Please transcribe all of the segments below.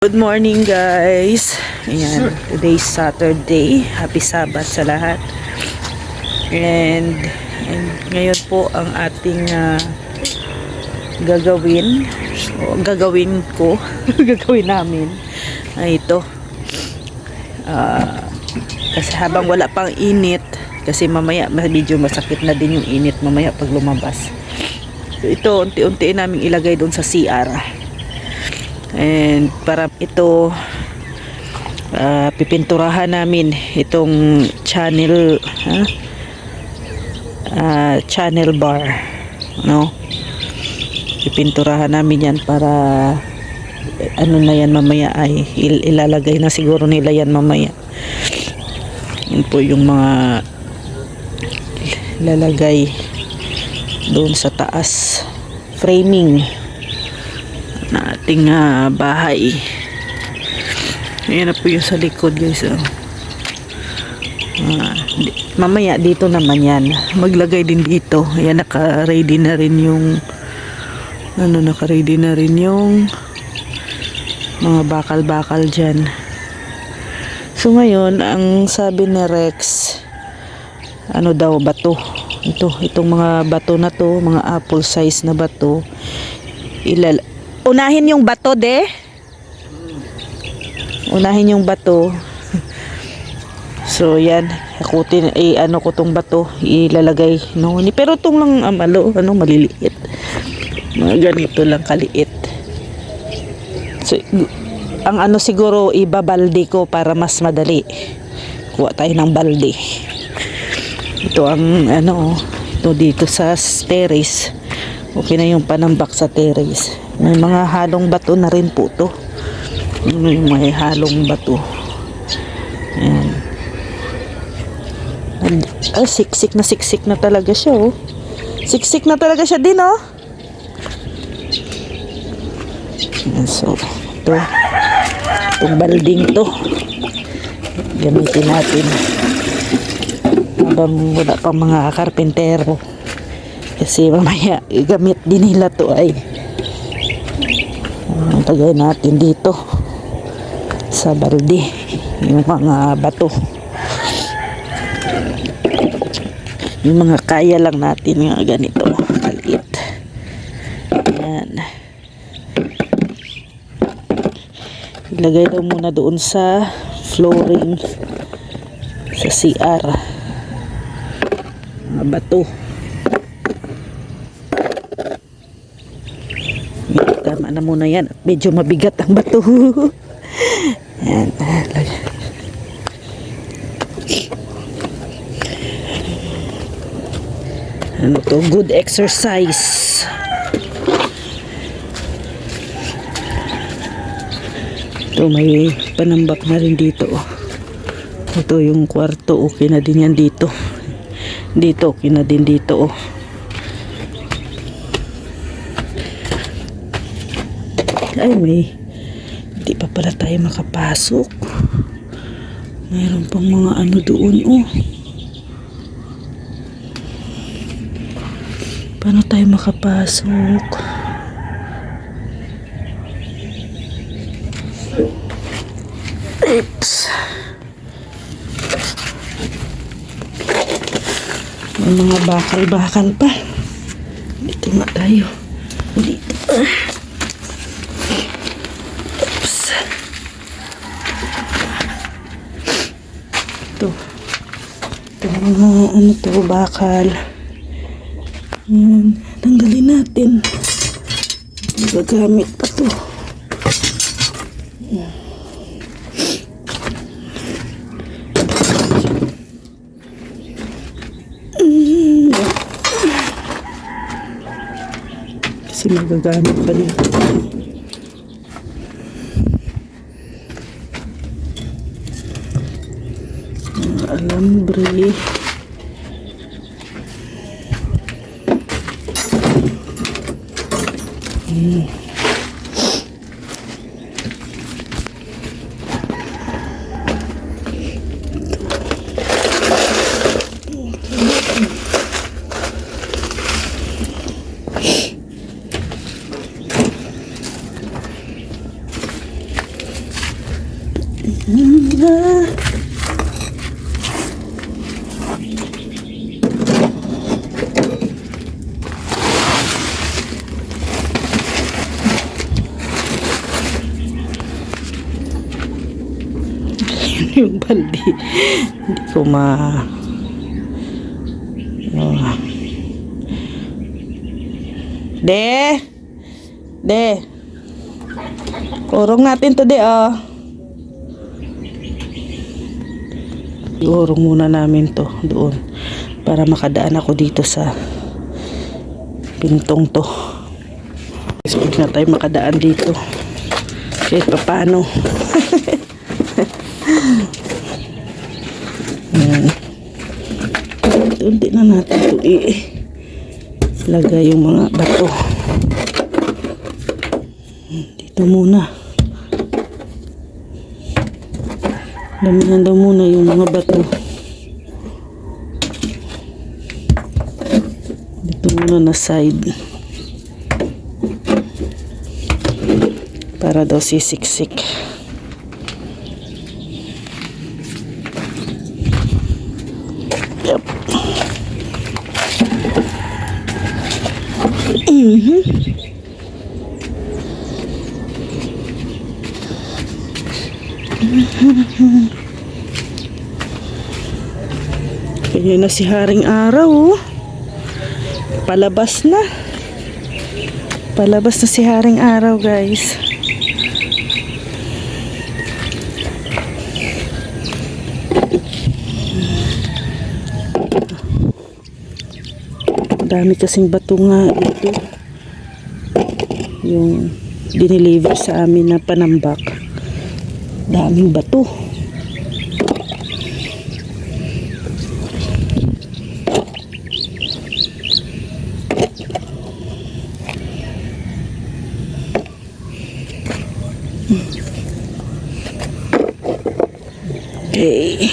Good morning guys. Ayan, today's Saturday. Happy Sabbath sa lahat. And ngayon po ang ating gagawin ko gagawin namin ay ito. Kasi habang wala pang init, kasi mamaya medyo masakit na din yung init mamaya pag lumabas. So, ito unti-unti namin ilagay doon sa CR. And para ito pipinturahan namin itong channel channel bar, no? Pipinturahan namin yan para ano na yan mamaya ay ilalagay na siguro nila yan mamaya. Yun po yung mga ilalagay doon sa taas framing na ating bahay. Ayan na po yung sa likod guys. Mamaya dito naman yan maglagay din dito. Ayan, naka-ready na rin yung naka-ready na rin yung mga bakal-bakal dyan. So ngayon ang sabi ni Rex, ano daw, bato itong mga bato na to, mga apple size na bato, unahin yung bato unahin yung bato. So yan, hakutin ano ko tong bato, ilalagay no. Pero tong lang maliliit, mga ganito lang kaliit. So ang siguro ibabalde ko para mas madali. Kuha tayo ng balde. Ito ang ito dito sa terrace. Okay na yung panambak sa terrace. May mga halong bato na rin po to. May halong bato. Ayan. Siksik na talaga siya, oh. Siksik na talaga siya din, oh. Ayan, so itong balding to gamitin natin habang wala pang mga karpentero, kasi mamaya gamit din nila to ay tagay natin dito sa balde yung mga bato, yung mga kaya lang natin nga ganito maliit. Ayan, ilagay daw muna doon sa flooring sa CR mga bato. Tama na muna yan, medyo mabigat ang bato. Yan. Ano to, good exercise. Ito may panambak na rin dito, oh. Ito yung kwarto, okay na din yan dito. Dito okay na din dito, oh. Ay, hindi pa pala tayo makapasok. Mayroon pang mga doon, oh. Paano tayo makapasok? Oops. May mga bakal-bakal pa. Dito nga tayo. Dito. Ito mga bakal. Yan, tanggalin natin. Gagamit pa to. Kasi magagamit pa dito. Alambre. Yung baldi. Hindi ko oh. De. Urong natin to, de, oh. Iurong muna namin to doon para makadaan ako dito sa pintong to. Huwag na tayo makadaan dito. Kahit pa paano. Unti na natin ito ilagay yung mga bato. Dito muna. Damihan daw muna yung mga bato. Dito muna na side. Para daw sisiksik. Yep. Kaya na si Haring Araw, oh. Palabas na. Palabas na si Haring Araw, guys. Dami kasing bato nga ito. Yung dineliver sa amin na panambak. Daming bato. Okay.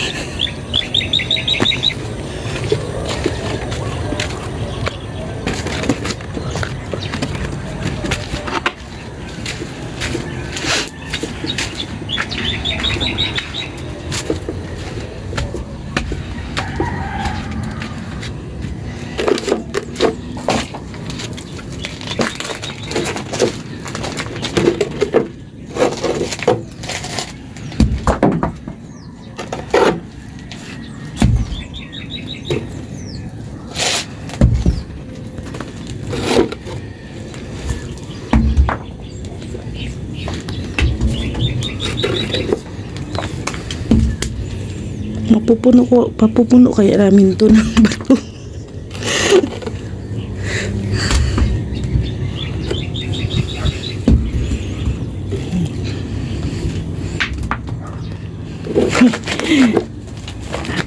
Papupuno kaya namin to ng bato.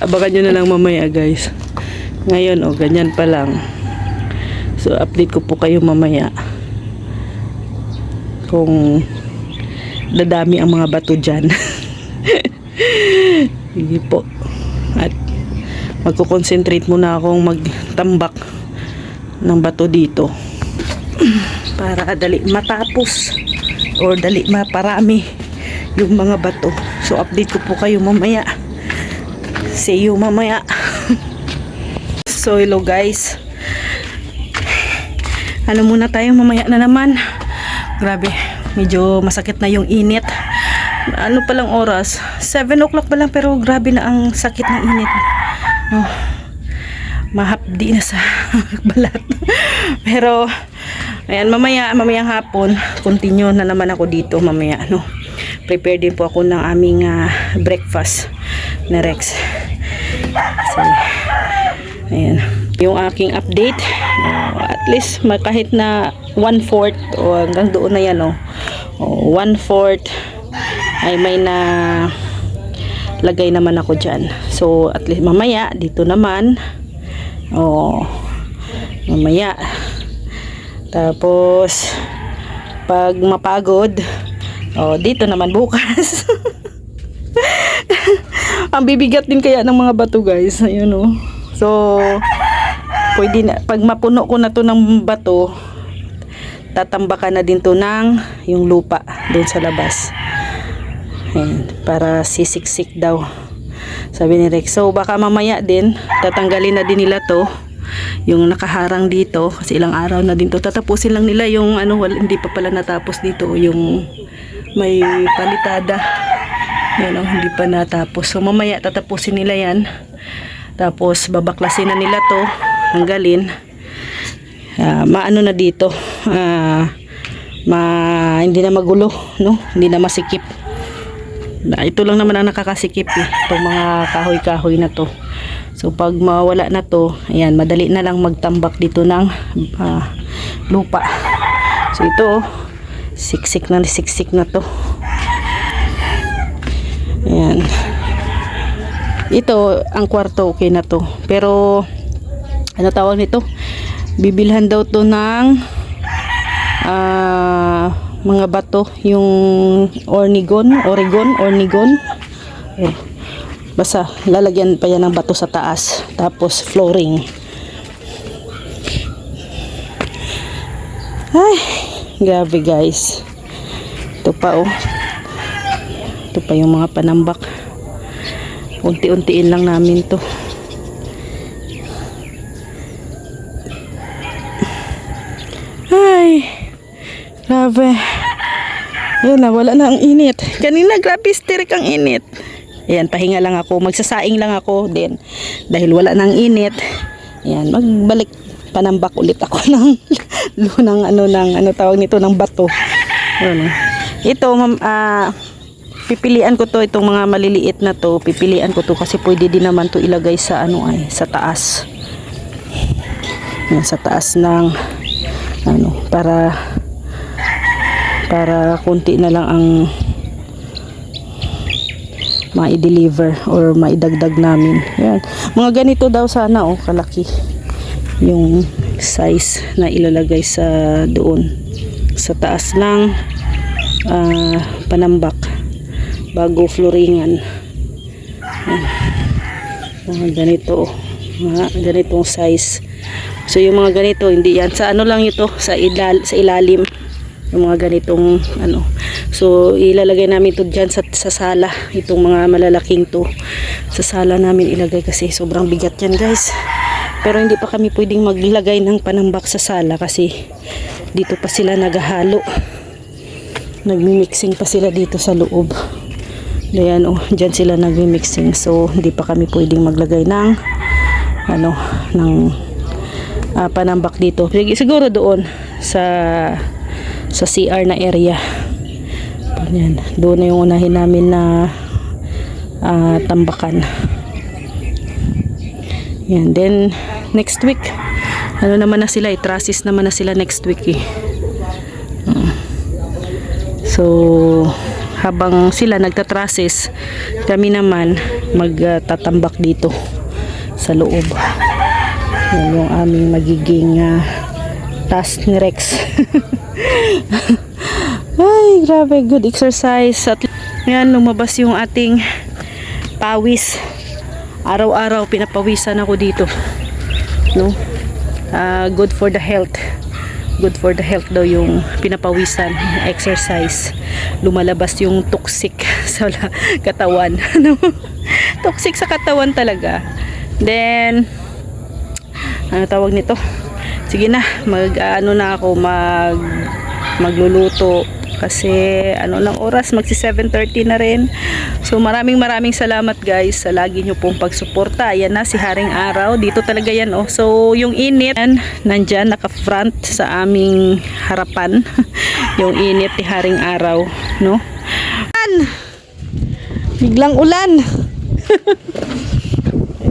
Abangan nyo na lang mamaya, guys. Ngayon, oh, ganyan pa lang. So, update ko po kayo mamaya kung dadami ang mga bato dyan. Sige po. At magko-concentrate muna akong magtambak ng bato dito para dali matapos or dali maparami yung mga bato. So update ko po kayo mamaya. See you mamaya. So hello guys. Ano muna tayo, mamaya na naman. Grabe, medyo masakit na yung init. Ano palang oras? 7 o'clock pa lang, pero grabe na ang sakit ng init. Oh, mahapdi na sa balat. Pero ayan, mamayang hapon continue na naman ako dito mamaya, no. Prepare din po ako ng aming breakfast na Rex. So, ayan yung aking update. At least kahit na 1/4 o hanggang doon na yan, 1/4 ay may na lagay naman ako dyan. So at least mamaya dito naman, mamaya, tapos pag mapagod, dito naman bukas. Ang bibigat din kaya ng mga bato, guys. Ayun, so pwede na, pag mapuno ko na to ng bato, tatambakan na din to ng yung lupa doon sa labas. Ayan, para sisiksik daw, sabi ni Rex. So baka mamaya din tatanggalin na din nila to, yung nakaharang dito, kasi ilang araw na din to. Tatapusin lang nila yung ano, hindi pa pala natapos dito, yung may palitada. Yan, hindi pa natapos. So mamaya tatapusin nila yan. Tapos babaklasin na nila to, tanggalin. Maano na dito. Hindi na magulo, no? Hindi na masikip. Ito lang naman ang nakakasikip eh, itong mga kahoy-kahoy na to. So pag mawala na to, ayan, madali na lang magtambak dito ng lupa. So ito, siksik na to. Ayan. Ito, ang kwarto, okay na to. Pero, ano tawag nito? Bibilhan daw to ng mga bato, yung Oregon. Basta lalagyan pa yan ng bato sa taas, tapos flooring. Ay, grabe guys. Ito pa oh. Ito pa yung mga panambak. Unti-untiin lang namin to. Ay, grabe. Ayan na, wala na ang init. Kanina, grabe sterik ang init. Ayan, pahinga lang ako. Magsasaing lang ako din. Dahil wala nang init. Ayan, magbalik panambak ulit ako ng ano tawag nito, ng bato. Ayan. Ito, pipilian ko to, itong mga maliliit na to. Pipilian ko to kasi pwede din naman to ilagay sa sa taas. Ayan, sa taas ng para konti na lang ang ma-deliver or maidagdag namin. Yan. Mga ganito daw sana kalaki yung size na ilalagay sa doon sa taas ng panambak bago flooringan. Yan. Mga ganito, mga ganitong size. So yung mga ganito, hindi yan sa lang ito, sa ilalim, yung mga ganitong so ilalagay namin to dyan sa sala, itong mga malalaking to sa sala namin ilagay kasi sobrang bigat yan guys. Pero hindi pa kami pwedeng maglagay ng panambak sa sala kasi dito pa sila naghahalo, nagmi-mixing pa sila dito sa loob. Ayan dyan sila nagmi-mixing, so hindi pa kami pwedeng maglagay ng panambak dito. Siguro doon sa CR na area. Yan, doon na yung unahin namin na tambakan. Yan, then next week naman na sila, trusses naman na sila next week eh. So habang sila nagtatrusses, kami naman magtatambak dito sa loob. Yan yung aming magiging task ni Rex. Ay, grabe, good exercise. At yan, lumabas yung ating pawis. Araw-araw pinapawisan ako dito. No? Good for the health. Good for the health daw yung pinapawisan, exercise. Lumalabas yung toxic sa katawan. Toxic sa katawan talaga. Then ano tawag nito? Sige na, magluluto kasi lang oras, magsi 7:30 na rin. So maraming salamat guys sa lagi nyo pong pagsuporta. Ayan na si Haring Araw, dito talaga yan So yung init nandyan, naka-front sa aming harapan. Yung init ni Haring Araw, no? Biglang ulan.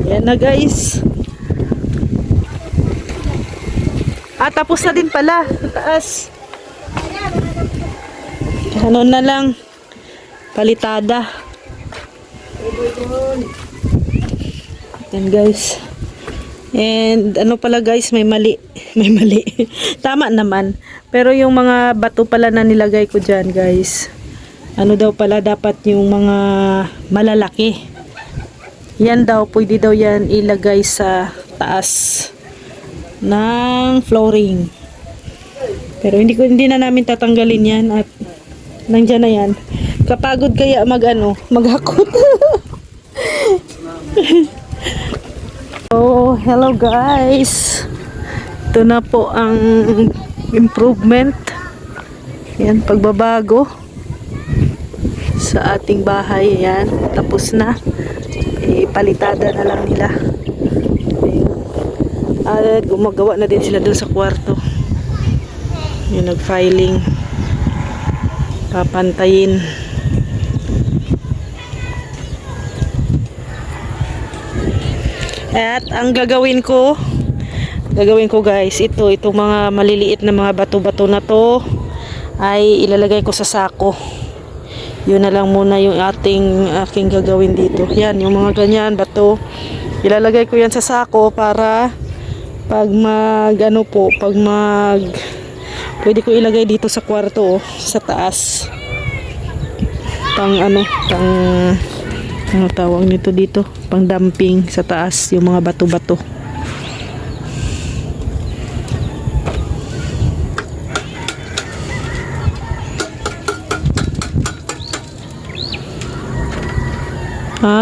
Ayan na guys. Tapos na din pala taas. Na lang palitada. Yan guys. And pala guys, may mali. Tama naman. Pero yung mga bato pala na nilagay ko dyan guys, daw pala dapat yung mga malalaki. Yan daw, pwede daw yan ilagay sa taas ng flooring. Pero hindi na namin tatanggalin yan at nandyan na yan. Kapagod kaya maghakot. Oh, hello guys. Ito na po ang improvement. Yan, pagbabago sa ating bahay. Yan, tapos na. Palitada na lang nila. At gumagawa na din sila dun sa kwarto. Yung nag-filing. Papantayin. At ang gagawin ko guys, itong mga maliliit na mga bato-bato na to ay ilalagay ko sa sako. Yun na lang muna yung aking gagawin dito. Yan, yung mga ganyan bato, ilalagay ko yan sa sako para pag pwede ko ilagay dito sa kwarto, sa taas. Ano tawag nito dito? Pang dumping sa taas, yung mga bato-bato.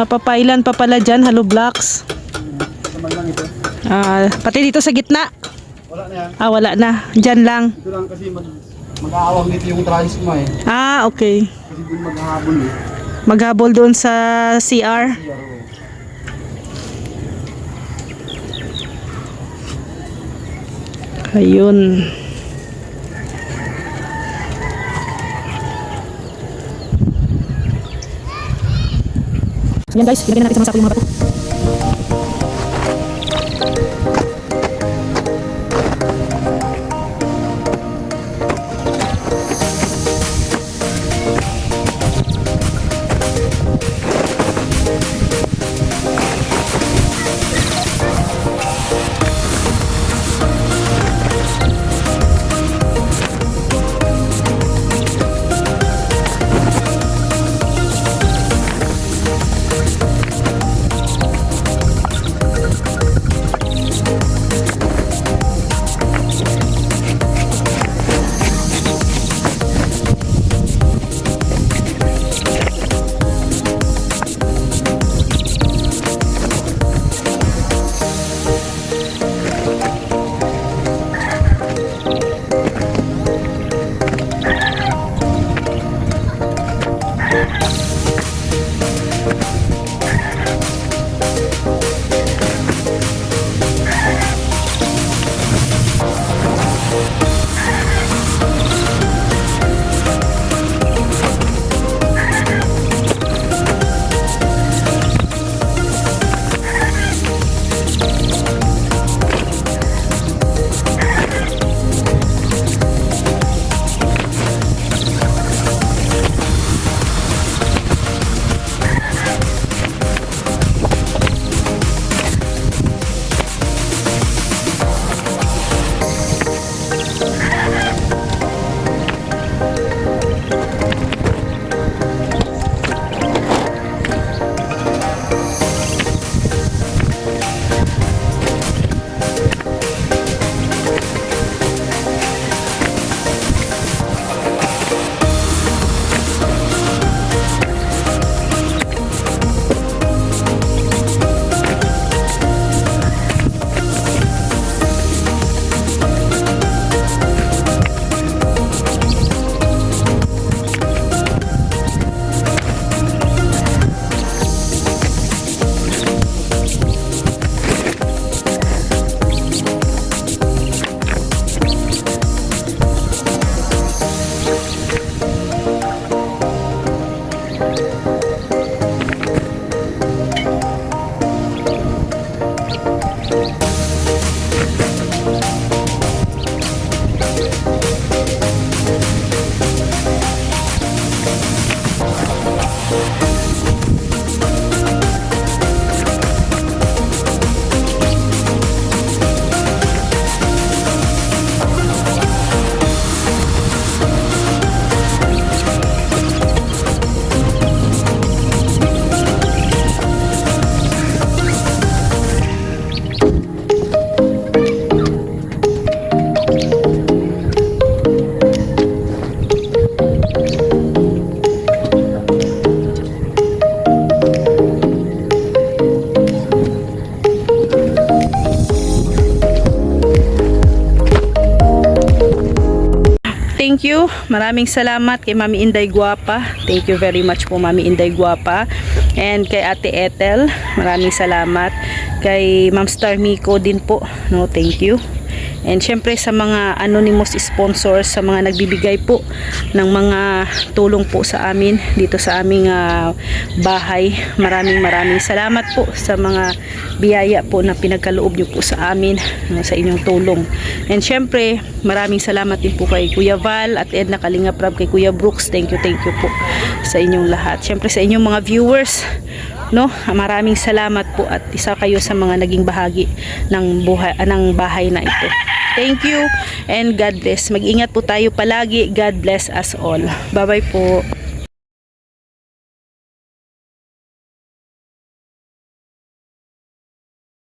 Papailan pa pala dyan, hollow blocks. Pati dito sa gitna. Wala na yan. Wala na. Dyan lang. Ito lang kasi mag-aawang dito yung trans mo eh. Okay. Kasi dun maghahabol eh. Maghabol doon sa CR. Ayun. Yan guys, ilagay na natin sa masako yung mga bato. thank you. Maraming salamat kay Mami Inday Guapa. Thank you very much po Mami Inday Guapa. And kay Ate Ethel, maraming salamat. Kay Ma'am Star Miko din po. No, thank you. And syempre sa mga anonymous sponsors, sa mga nagbibigay po ng mga tulong po sa amin dito sa aming bahay. Maraming salamat po sa mga biyaya po na pinagkaloob niyo po sa amin, sa inyong tulong. And syempre maraming salamat din po kay Kuya Val at Edna Kalinga Prab, kay Kuya Brooks. Thank you po sa inyong lahat. Syempre sa inyong mga viewers, no, maraming salamat po at isa kayo sa mga naging bahagi ng bahay na ito. Thank you and God bless. Mag-ingat po tayo palagi. God bless us all. Bye bye po.